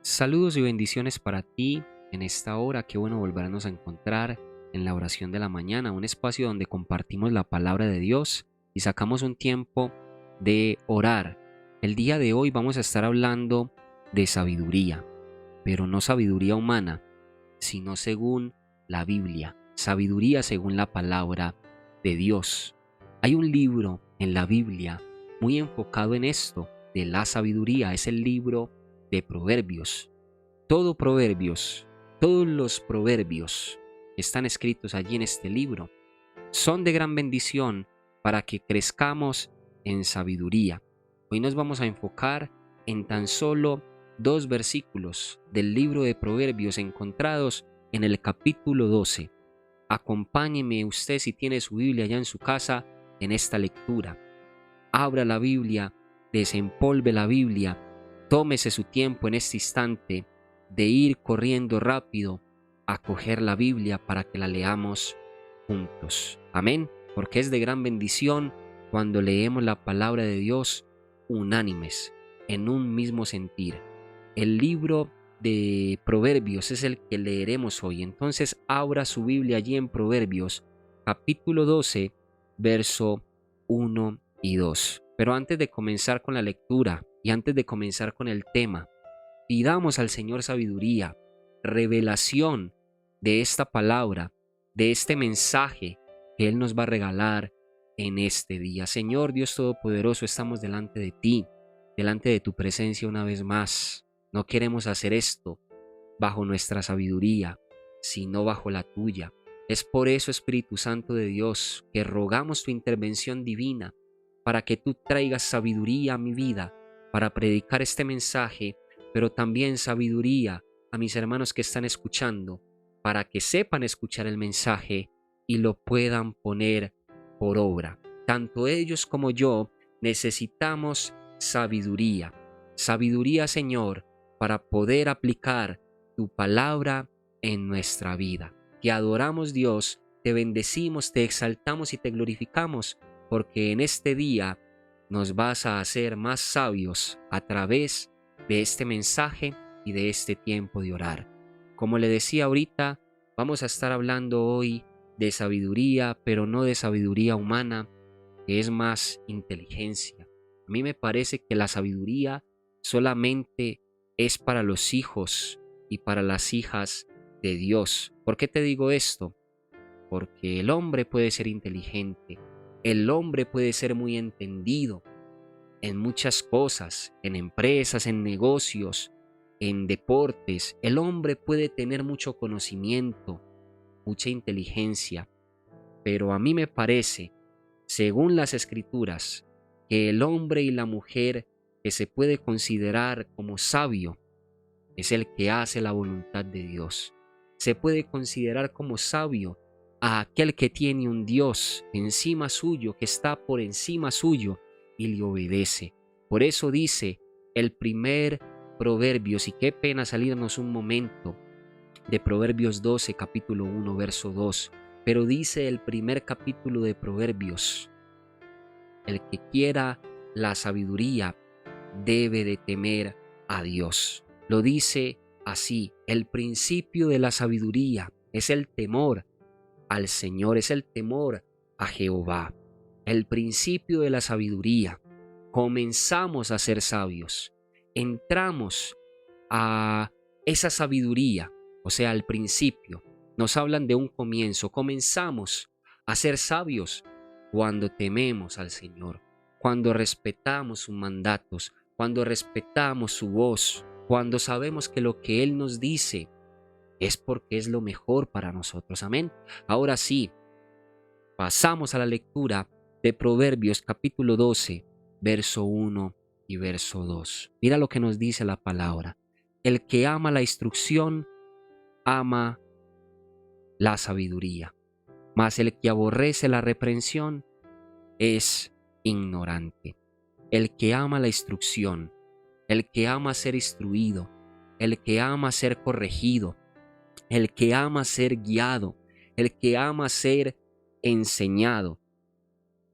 Saludos y bendiciones para ti en esta hora. Qué bueno volvernos a encontrar en la oración de la mañana, un espacio donde compartimos la palabra de Dios y sacamos un tiempo de orar. El día de hoy vamos a estar hablando de sabiduría, pero no sabiduría humana, sino según la Biblia, sabiduría según la palabra de Dios. Hay un libro en la Biblia muy enfocado en esto de la sabiduría, es el libro de Proverbios. Todos los proverbios que están escritos allí en este libro son de gran bendición para que crezcamos en sabiduría. Hoy nos vamos a enfocar en tan solo 2 versículos del libro de Proverbios encontrados en el capítulo 12. Acompáñeme usted, si tiene su Biblia ya en su casa, en esta lectura. Abra la Biblia, desempolve la Biblia, tómese su tiempo en este instante de ir corriendo rápido a coger la Biblia para que la leamos juntos. Amén, porque es de gran bendición cuando leemos la palabra de Dios unánimes, en un mismo sentir. El libro de Proverbios es el que leeremos hoy. Entonces abra su Biblia allí en Proverbios, capítulo 12, verso 1 y 2. Pero antes de comenzar con la lectura y antes de comenzar con el tema, pidamos al Señor sabiduría, revelación de esta palabra, de este mensaje que Él nos va a regalar en este día. Señor Dios Todopoderoso, estamos delante de ti, delante de tu presencia una vez más. No queremos hacer esto bajo nuestra sabiduría, sino bajo la tuya. Es por eso, Espíritu Santo de Dios, que rogamos tu intervención divina para que tú traigas sabiduría a mi vida, para predicar este mensaje, pero también sabiduría a mis hermanos que están escuchando, para que sepan escuchar el mensaje y lo puedan poner por obra. Tanto ellos como yo necesitamos sabiduría. Sabiduría, Señor, para poder aplicar tu palabra en nuestra vida. Te adoramos, Dios, te bendecimos, te exaltamos y te glorificamos, porque en este día nos vas a hacer más sabios a través de este mensaje y de este tiempo de orar. Como le decía ahorita, vamos a estar hablando hoy de sabiduría, pero no de sabiduría humana, que es más inteligencia. A mí me parece que la sabiduría solamente es para los hijos y para las hijas de Dios. ¿Por qué te digo esto? Porque el hombre puede ser inteligente, el hombre puede ser muy entendido en muchas cosas, en empresas, en negocios, en deportes. El hombre puede tener mucho conocimiento, mucha inteligencia, pero a mí me parece, según las Escrituras, que el hombre y la mujer que se puede considerar como sabio es el que hace la voluntad de Dios. Se puede considerar como sabio a aquel que tiene un Dios encima suyo, que está por encima suyo y le obedece. Por eso dice el primer Proverbios, y qué pena salirnos un momento de Proverbios 12, capítulo 1, verso 2, pero dice el primer capítulo de Proverbios: el que quiera la sabiduría debe de temer a Dios. Lo dice así: el principio de la sabiduría es el temor al Señor, es el temor a Jehová. El principio de la sabiduría. Comenzamos a ser sabios. Entramos a esa sabiduría, o sea, al principio. Nos hablan de un comienzo. Comenzamos a ser sabios cuando tememos al Señor, cuando respetamos sus mandatos, cuando respetamos su voz, cuando sabemos que lo que Él nos dice es porque es lo mejor para nosotros. Amén. Ahora sí, pasamos a la lectura de Proverbios capítulo 12, verso 1 y verso 2. Mira lo que nos dice la palabra: el que ama la instrucción, ama la sabiduría, mas el que aborrece la reprensión es ignorante. El que ama la instrucción, el que ama ser instruido, el que ama ser corregido, el que ama ser guiado, el que ama ser enseñado,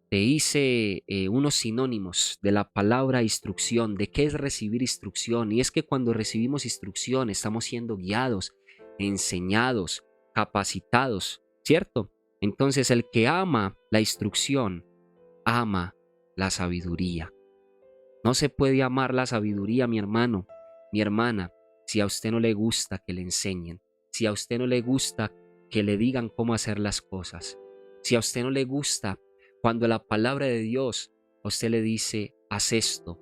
te hice unos sinónimos de la palabra instrucción, de qué es recibir instrucción. Y es que cuando recibimos instrucción estamos siendo guiados, enseñados, capacitados, ¿cierto? Entonces el que ama la instrucción, ama la sabiduría. No se puede amar la sabiduría, mi hermano, mi hermana, si a usted no le gusta que le enseñen, si a usted no le gusta que le digan cómo hacer las cosas, si a usted no le gusta cuando la palabra de Dios a usted le dice, haz esto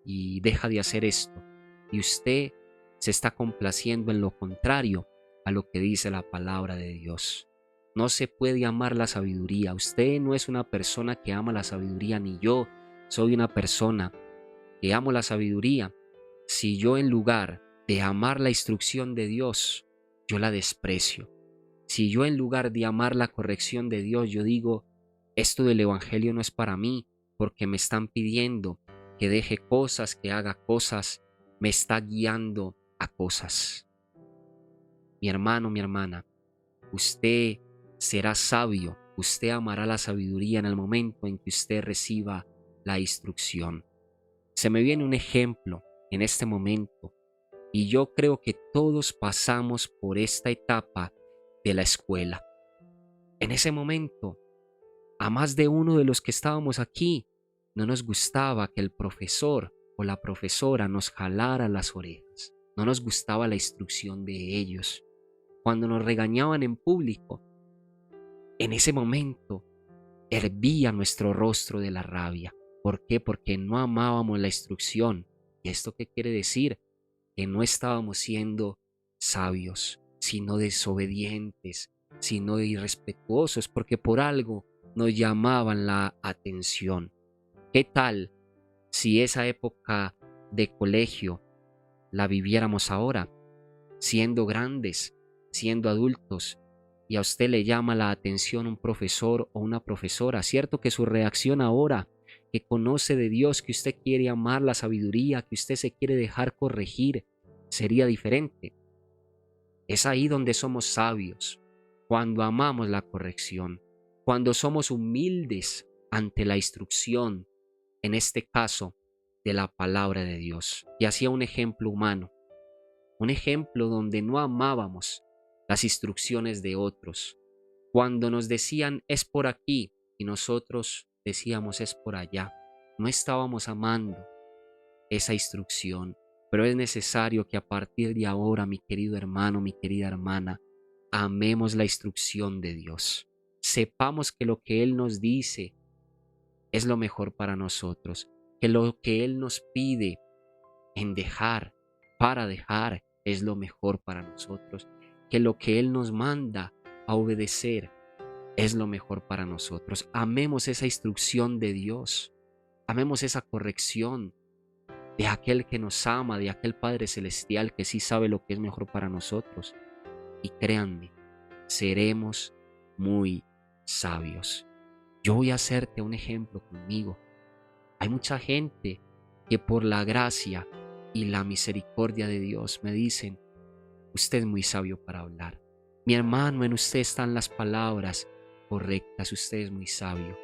y deja de hacer esto, y usted se está complaciendo en lo contrario a lo que dice la palabra de Dios. No se puede amar la sabiduría. Usted no es una persona que ama la sabiduría, ni yo soy una persona que amo la sabiduría. Si yo en lugar de amar la instrucción de Dios, yo la desprecio. Si yo en lugar de amar la corrección de Dios, yo digo, esto del evangelio no es para mí, porque me están pidiendo que deje cosas, que haga cosas, me está guiando a cosas. Mi hermano, mi hermana, usted será sabio, usted amará la sabiduría en el momento en que usted reciba la instrucción. Se me viene un ejemplo en este momento y yo creo que todos pasamos por esta etapa de la escuela. En ese momento, a más de uno de los que estábamos aquí, no nos gustaba que el profesor o la profesora nos jalara las orejas. No nos gustaba la instrucción de ellos. Cuando nos regañaban en público, en ese momento hervía nuestro rostro de la rabia. ¿Por qué? Porque no amábamos la instrucción. ¿Y esto qué quiere decir? Que no estábamos siendo sabios, sino desobedientes, sino irrespetuosos, porque por algo nos llamaban la atención. ¿Qué tal si esa época de colegio la viviéramos ahora, siendo grandes, siendo adultos, y a usted le llama la atención un profesor o una profesora? Cierto que su reacción ahora, que conoce de Dios, que usted quiere amar la sabiduría, que usted se quiere dejar corregir, sería diferente. Es ahí donde somos sabios, cuando amamos la corrección, cuando somos humildes ante la instrucción, en este caso, de la palabra de Dios. Y hacía un ejemplo humano, un ejemplo donde no amábamos las instrucciones de otros. Cuando nos decían es por aquí y nosotros decíamos es por allá, no estábamos amando esa instrucción. Pero es necesario que a partir de ahora, mi querido hermano, mi querida hermana, amemos la instrucción de Dios. Sepamos que lo que Él nos dice es lo mejor para nosotros, que lo que Él nos pide en dejar, para dejar, es lo mejor para nosotros, que lo que Él nos manda a obedecer es lo mejor para nosotros. Amemos esa instrucción de Dios, amemos esa corrección de aquel que nos ama, de aquel Padre Celestial que sí sabe lo que es mejor para nosotros. Y créanme, seremos muy sabios. Yo voy a hacerte un ejemplo conmigo. Hay mucha gente que por la gracia y la misericordia de Dios me dicen, usted es muy sabio para hablar. Mi hermano, en usted están las palabras correctas, usted es muy sabio.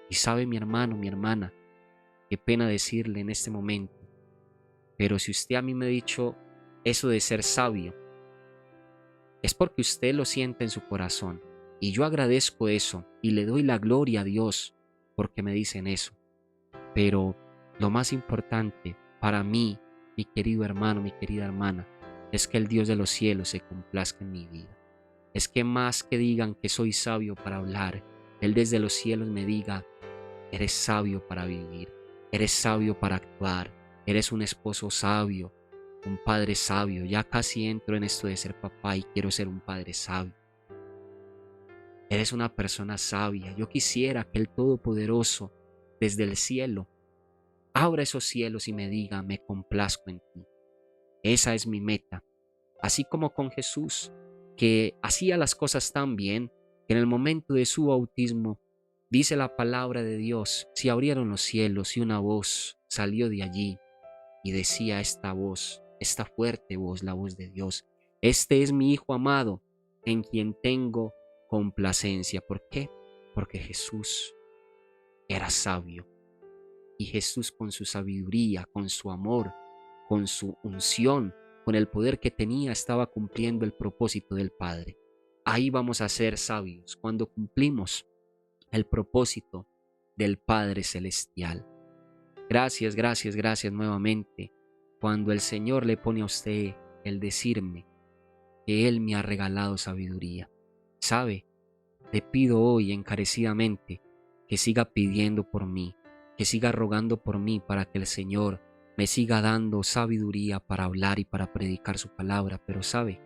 Y sabe, mi hermano, mi hermana, qué pena decirle en este momento, pero si usted a mí me ha dicho eso de ser sabio, es porque usted lo siente en su corazón. Y yo agradezco eso y le doy la gloria a Dios porque me dicen eso. Pero lo más importante para mí, mi querido hermano, mi querida hermana, es que el Dios de los cielos se complazca en mi vida. Es que más que digan que soy sabio para hablar, Él desde los cielos me diga, eres sabio para vivir, eres sabio para actuar, eres un esposo sabio, un padre sabio. Ya casi entro en esto de ser papá y quiero ser un padre sabio. Eres una persona sabia. Yo quisiera que el Todopoderoso, desde el cielo, abra esos cielos y me diga, me complazco en ti. Esa es mi meta. Así como con Jesús, que hacía las cosas tan bien, que en el momento de su bautismo, dice la palabra de Dios, se abrieron los cielos y una voz salió de allí y decía esta voz, esta fuerte voz, la voz de Dios, este es mi Hijo amado, en quien tengo complacencia. ¿Por qué? Porque Jesús era sabio. Y Jesús, con su sabiduría, con su amor, con su unción, con el poder que tenía, estaba cumpliendo el propósito del Padre. Ahí vamos a ser sabios, cuando cumplimos el propósito del Padre Celestial. Gracias, gracias, gracias nuevamente. Cuando el Señor le pone a usted el decirme que Él me ha regalado sabiduría. ¿Sabe? Le pido hoy encarecidamente que siga pidiendo por mí, que siga rogando por mí para que el Señor me siga dando sabiduría para hablar y para predicar su palabra. Pero sabe,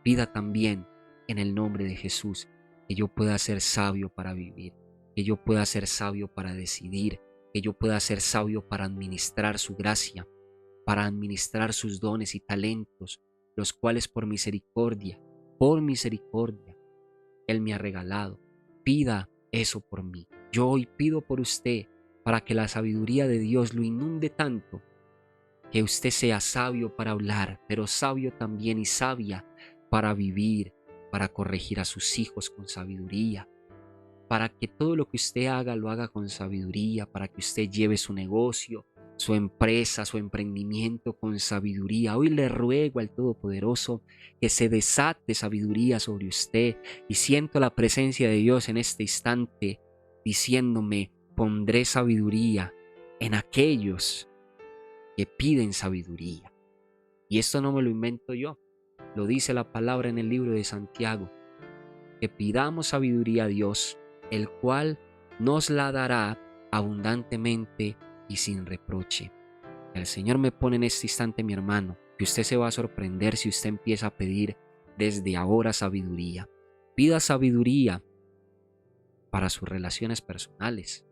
pida también en el nombre de Jesús que yo pueda ser sabio para vivir, que yo pueda ser sabio para decidir, que yo pueda ser sabio para administrar su gracia, para administrar sus dones y talentos, los cuales por misericordia, Él me ha regalado. Pida eso por mí. Yo hoy pido por usted para que la sabiduría de Dios lo inunde tanto, que usted sea sabio para hablar, pero sabio también y sabia para vivir, para corregir a sus hijos con sabiduría, para que todo lo que usted haga lo haga con sabiduría, para que usted lleve su negocio, su empresa, su emprendimiento con sabiduría. Hoy le ruego al Todopoderoso que se desate sabiduría sobre usted, y siento la presencia de Dios en este instante diciéndome: pondré sabiduría en aquellos que piden sabiduría. Y esto no me lo invento yo, lo dice la palabra en el libro de Santiago, que pidamos sabiduría a Dios, el cual nos la dará abundantemente y sin reproche. El Señor me pone en este instante, mi hermano, que usted se va a sorprender si usted empieza a pedir desde ahora sabiduría. Pida sabiduría para sus relaciones personales.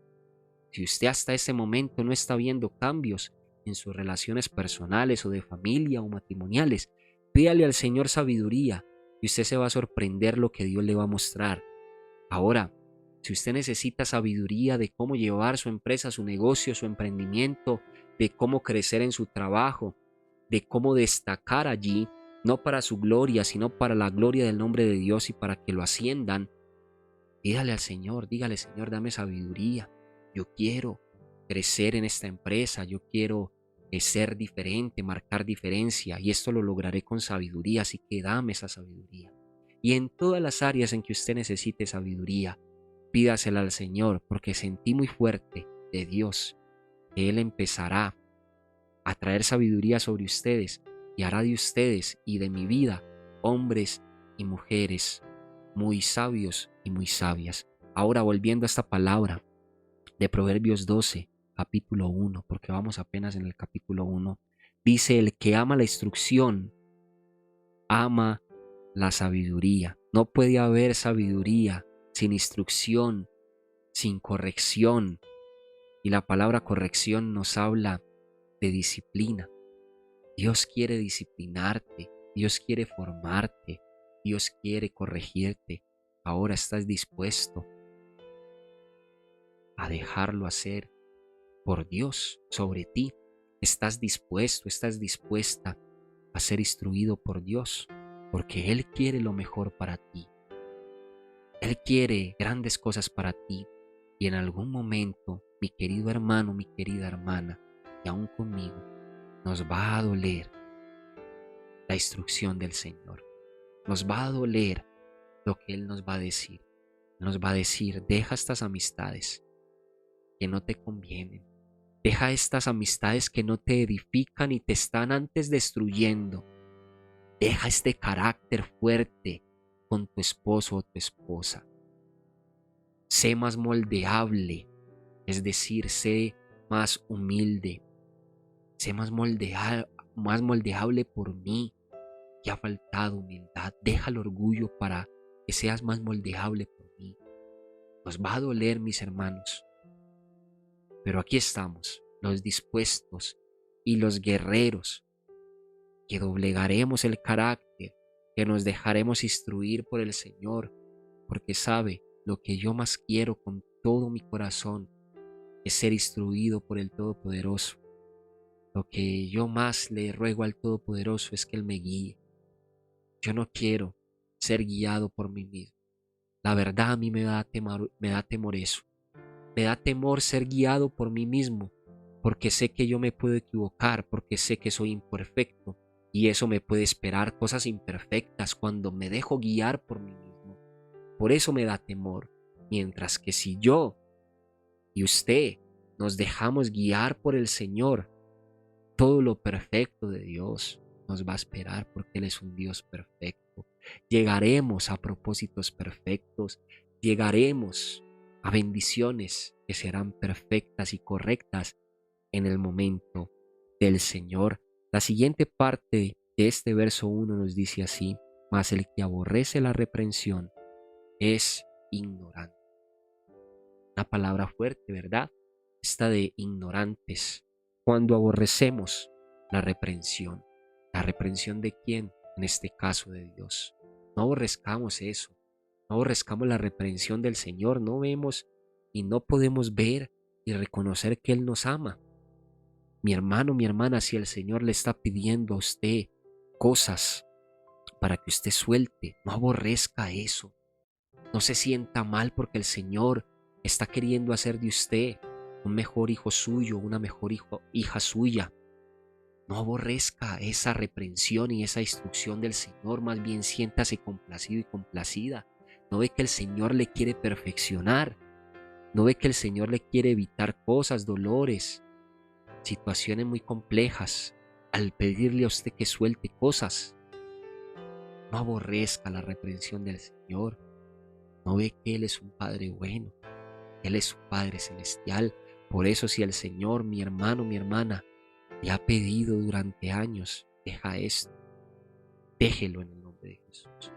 Si usted hasta este momento no está viendo cambios en sus relaciones personales o de familia o matrimoniales, pídale al Señor sabiduría y usted se va a sorprender lo que Dios le va a mostrar. Ahora, si usted necesita sabiduría de cómo llevar su empresa, su negocio, su emprendimiento, de cómo crecer en su trabajo, de cómo destacar allí, no para su gloria, sino para la gloria del nombre de Dios y para que lo asciendan, pídale al Señor, dígale: Señor, dame sabiduría. Yo quiero crecer en esta empresa, yo quiero ser diferente, marcar diferencia, y esto lo lograré con sabiduría, así que dame esa sabiduría. Y en todas las áreas en que usted necesite sabiduría, pídasela al Señor, porque sentí muy fuerte de Dios que Él empezará a traer sabiduría sobre ustedes y hará de ustedes y de mi vida hombres y mujeres muy sabios y muy sabias. Ahora, volviendo a esta palabra de Proverbios 12, capítulo 1, porque vamos apenas en el capítulo 1, dice: el que ama la instrucción, ama la sabiduría. No puede haber sabiduría sin instrucción, sin corrección. Y la palabra corrección nos habla de disciplina. Dios quiere disciplinarte, Dios quiere formarte, Dios quiere corregirte. Ahora estás dispuesto a dejarlo hacer por Dios sobre ti. Estás dispuesto, estás dispuesta a ser instruido por Dios, porque Él quiere lo mejor para ti. Él quiere grandes cosas para ti, y en algún momento, mi querido hermano, mi querida hermana, y aún conmigo, nos va a doler la instrucción del Señor. Nos va a doler lo que Él nos va a decir. Nos va a decir: deja estas amistades que no te convienen. Deja estas amistades que no te edifican y te están antes destruyendo. Deja este carácter fuerte con tu esposo o tu esposa. Sé más moldeable, es decir, sé más humilde. Sé más moldeable por mí, que ha faltado humildad. Deja el orgullo para que seas más moldeable por mí. Nos va a doler, mis hermanos, pero aquí estamos, los dispuestos y los guerreros, que doblegaremos el carácter, que nos dejaremos instruir por el Señor, porque sabe, lo que yo más quiero con todo mi corazón es ser instruido por el Todopoderoso. Lo que yo más le ruego al Todopoderoso es que Él me guíe. Yo no quiero ser guiado por mí mismo. La verdad, a mí me da temor eso. Me da temor ser guiado por mí mismo, porque sé que yo me puedo equivocar, porque sé que soy imperfecto y eso me puede esperar cosas imperfectas cuando me dejo guiar por mí mismo. Por eso me da temor. Mientras que si yo y usted nos dejamos guiar por el Señor, todo lo perfecto de Dios nos va a esperar porque Él es un Dios perfecto. Llegaremos a propósitos perfectos, llegaremos a bendiciones que serán perfectas y correctas en el momento del Señor. La siguiente parte de este verso 1 nos dice así: mas el que aborrece la reprensión es ignorante. Una palabra fuerte, ¿verdad? Esta de ignorantes. Cuando aborrecemos ¿la reprensión de quién? En este caso de Dios. No aborrezcamos eso, no aborrezcamos la reprensión del Señor, no vemos y no podemos ver y reconocer que Él nos ama. Mi hermano, mi hermana, si el Señor le está pidiendo a usted cosas para que usted suelte, no aborrezca eso. No se sienta mal porque el Señor está queriendo hacer de usted un mejor hijo suyo, una mejor hija suya. No aborrezca esa reprensión y esa instrucción del Señor, más bien siéntase complacido y complacida. No ve que el Señor le quiere perfeccionar, no ve que el Señor le quiere evitar cosas, dolores, situaciones muy complejas, al pedirle a usted que suelte cosas. No aborrezca la reprensión del Señor. No ve que Él es un Padre bueno, Él es su Padre celestial. Por eso si el Señor, mi hermano, mi hermana, te ha pedido durante años, deja esto, déjelo en el nombre de Jesús.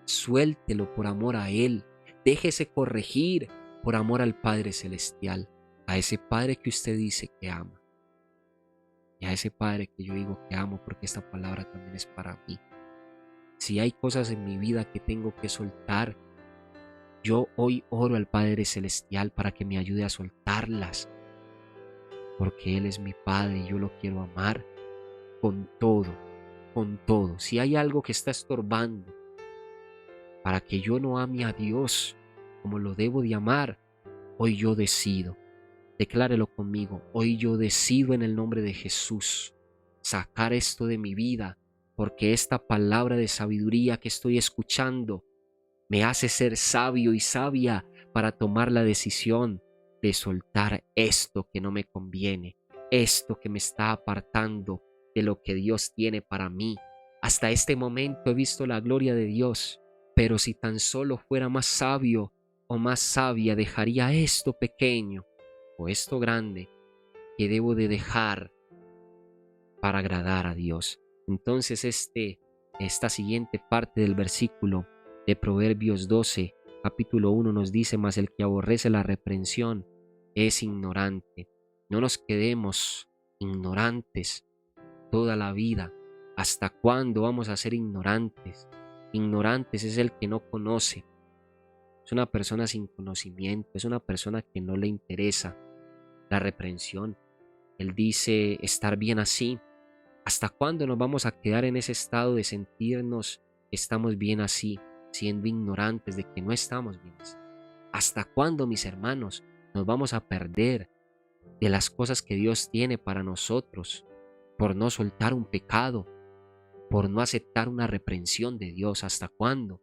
Suéltelo por amor a Él, déjese corregir por amor al Padre celestial, a ese Padre que usted dice que ama. Y a ese Padre que yo digo que amo, porque esta palabra también es para mí. Si hay cosas en mi vida que tengo que soltar, yo hoy oro al Padre Celestial para que me ayude a soltarlas, porque Él es mi Padre y yo lo quiero amar con todo, con todo. Si hay algo que está estorbando para que yo no ame a Dios como lo debo de amar, hoy yo decido, declárelo conmigo, hoy yo decido en el nombre de Jesús sacar esto de mi vida, porque esta palabra de sabiduría que estoy escuchando me hace ser sabio y sabia para tomar la decisión de soltar esto que no me conviene, esto que me está apartando de lo que Dios tiene para mí. Hasta este momento he visto la gloria de Dios, pero si tan solo fuera más sabio o más sabia, dejaría esto pequeño o esto grande que debo de dejar para agradar a Dios. Entonces esta siguiente parte del versículo de Proverbios 12, capítulo 1 nos dice: mas el que aborrece la reprensión es ignorante. No nos quedemos ignorantes toda la vida. ¿Hasta cuándo vamos a ser ignorantes? Ignorantes es el que no conoce. Es una persona sin conocimiento, es una persona que no le interesa la reprensión. Él dice estar bien así. ¿Hasta cuándo nos vamos a quedar en ese estado de sentirnos que estamos bien así, siendo ignorantes de que no estamos bien así? ¿Hasta cuándo, mis hermanos, nos vamos a perder de las cosas que Dios tiene para nosotros por no soltar un pecado, por no aceptar una reprensión de Dios? ¿Hasta cuándo?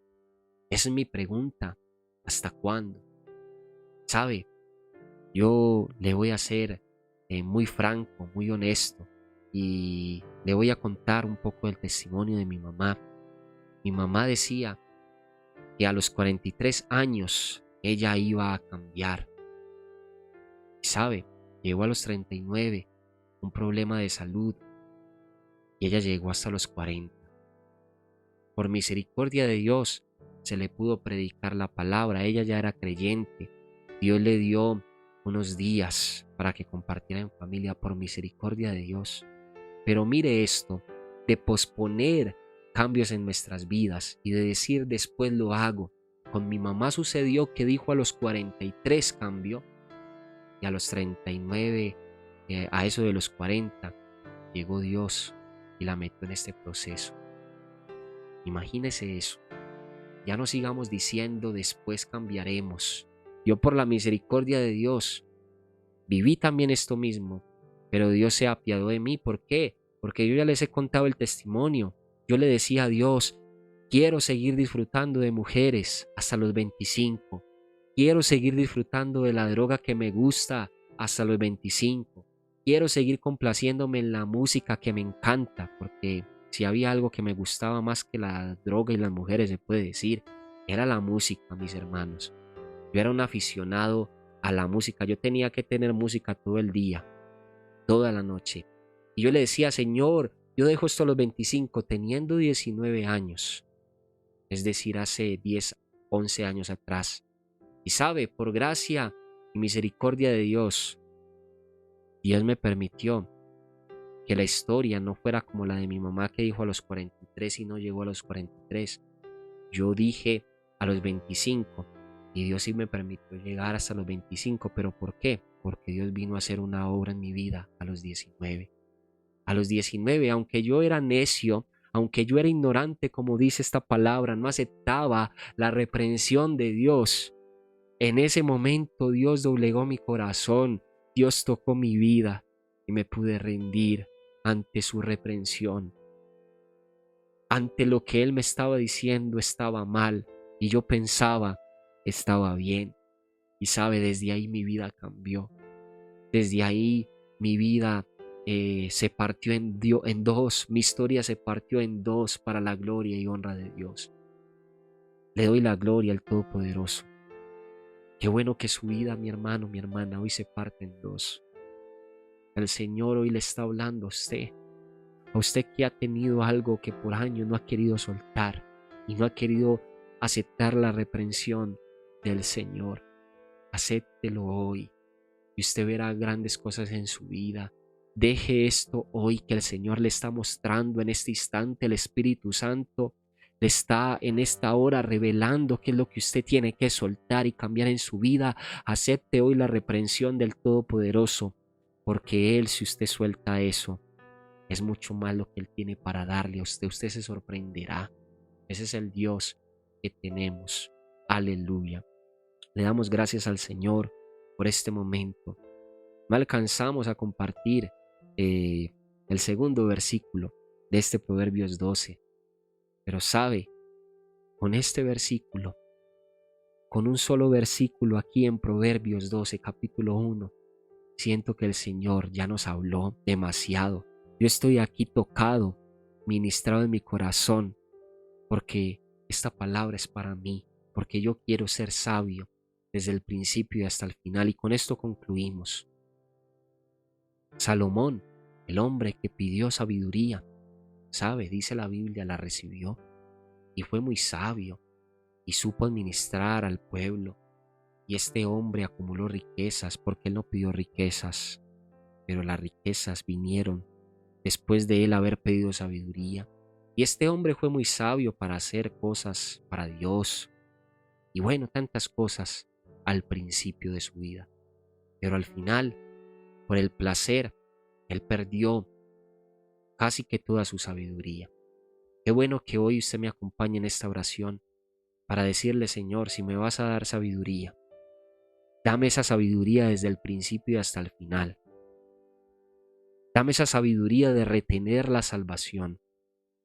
Esa es mi pregunta. ¿Hasta cuándo? ¿Sabe? Yo le voy a ser muy franco, muy honesto, y le voy a contar un poco del testimonio de mi mamá. Mi mamá decía que a los 43 años ella iba a cambiar. Y sabe, llegó a los 39, un problema de salud, y ella llegó hasta los 40. Por misericordia de Dios se le pudo predicar la palabra. Ella ya era creyente. Dios le dio unos días para que compartiera en familia, por misericordia de Dios. Pero mire esto, de posponer cambios en nuestras vidas y de decir después lo hago. Con mi mamá sucedió que dijo a los 43 cambio, y a los 39, a eso de los 40, llegó Dios y la metió en este proceso. Imagínese eso. Ya no sigamos diciendo después cambiaremos. Yo por la misericordia de Dios viví también esto mismo, pero Dios se apiadó de mí. ¿Por qué? Porque yo ya les he contado el testimonio. Yo le decía a Dios, quiero seguir disfrutando de mujeres hasta los 25. Quiero seguir disfrutando de la droga que me gusta hasta los 25. Quiero seguir complaciéndome en la música que me encanta, porque si había algo que me gustaba más que la droga y las mujeres, se puede decir, era la música, mis hermanos. Yo era un aficionado a la música. Yo tenía que tener música todo el día, toda la noche. Y yo le decía, Señor, yo dejo esto a los 25, teniendo 19 años. Es decir, hace 10, 11 años atrás. Y sabe, por gracia y misericordia de Dios, Dios me permitió que la historia no fuera como la de mi mamá que dijo a los 43 y no llegó a los 43. Yo dije a los 25 y Dios sí me permitió llegar hasta los 25. ¿Pero por qué? Porque Dios vino a hacer una obra en mi vida a los 19. A los 19, aunque yo era necio, aunque yo era ignorante, como dice esta palabra, no aceptaba la reprensión de Dios. En ese momento Dios doblegó mi corazón, Dios tocó mi vida y me pude rendir ante su reprensión. Ante lo que Él me estaba diciendo estaba mal y yo pensaba estaba bien. Y sabe, desde ahí mi vida cambió. Desde ahí mi vida se partió en dos, mi historia se partió en dos para la gloria y honra de Dios. Le doy la gloria al Todopoderoso. Qué bueno que su vida, mi hermano, mi hermana, hoy se parte en dos. El Señor hoy le está hablando a usted que ha tenido algo que por años no ha querido soltar y no ha querido aceptar la reprensión del Señor. Acéptelo hoy y usted verá grandes cosas en su vida. Deje esto hoy que el Señor le está mostrando en este instante. El Espíritu Santo le está en esta hora revelando qué es lo que usted tiene que soltar y cambiar en su vida. Acepte hoy la reprensión del Todopoderoso, porque Él, si usted suelta eso, es mucho más lo que Él tiene para darle a usted. Usted se sorprenderá. Ese es el Dios que tenemos. Aleluya. Le damos gracias al Señor por este momento. No alcanzamos a compartir el segundo versículo de este Proverbios 12. Pero sabe, con este versículo, con un solo versículo aquí en Proverbios 12, capítulo 1, siento que el Señor ya nos habló demasiado. Yo estoy aquí tocado, ministrado en mi corazón, porque esta palabra es para mí, porque yo quiero ser sabio desde el principio y hasta el final. Y con esto concluimos. Salomón, el hombre que pidió sabiduría, sabe, dice la Biblia, la recibió y fue muy sabio y supo administrar al pueblo. Y este hombre acumuló riquezas porque él no pidió riquezas, pero las riquezas vinieron después de él haber pedido sabiduría. Y este hombre fue muy sabio para hacer cosas para Dios y bueno, tantas cosas al principio de su vida. Pero al final, por el placer, él perdió casi que toda su sabiduría. Qué bueno que hoy usted me acompañe en esta oración para decirle, Señor, si me vas a dar sabiduría, dame esa sabiduría desde el principio hasta el final. Dame esa sabiduría de retener la salvación.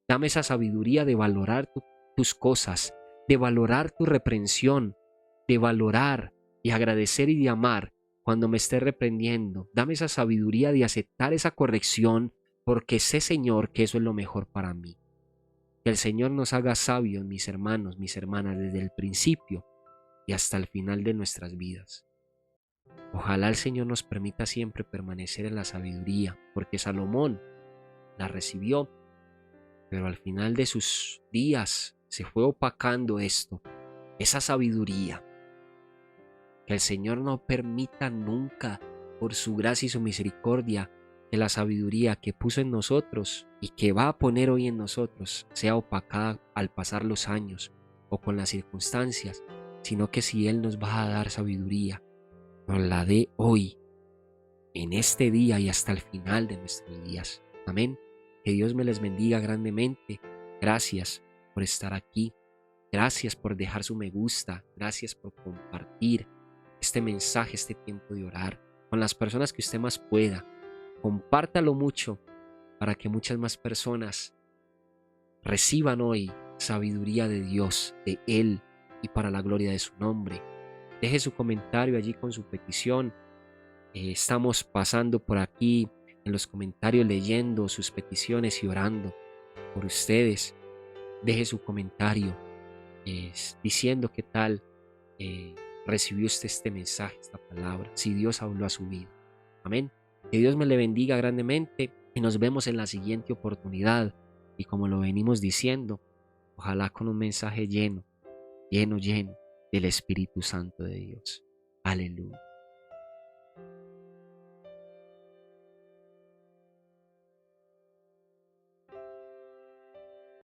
Dame esa sabiduría de valorar tus cosas, de valorar tu reprensión, de valorar y agradecer y de amar cuando me esté reprendiendo. Dame esa sabiduría de aceptar esa corrección porque sé, Señor, que eso es lo mejor para mí. Que el Señor nos haga sabios, mis hermanos, mis hermanas, desde el principio y hasta el final de nuestras vidas. Ojalá el Señor nos permita siempre permanecer en la sabiduría, porque Salomón la recibió, pero al final de sus días se fue opacando esa sabiduría. Que el Señor no permita nunca, por su gracia y su misericordia, que la sabiduría que puso en nosotros y que va a poner hoy en nosotros sea opacada al pasar los años o con las circunstancias, sino que si Él nos va a dar sabiduría, nos la dé hoy, en este día y hasta el final de nuestros días. Amén. Que Dios me les bendiga grandemente. Gracias por estar aquí. Gracias por dejar su me gusta. Gracias por compartir. este mensaje, este tiempo de orar con las personas que usted más pueda. Compártalo mucho para que muchas más personas reciban hoy sabiduría de Dios, de Él y para la gloria de su nombre. Deje su comentario allí con su petición. Estamos pasando por aquí en los comentarios leyendo sus peticiones y orando por ustedes. Deje su comentario diciendo qué tal recibió usted este mensaje, esta palabra, si Dios habló a su vida. Amén. Que Dios me le bendiga grandemente y nos vemos en la siguiente oportunidad. Y como lo venimos diciendo, ojalá con un mensaje lleno del Espíritu Santo de Dios. Aleluya.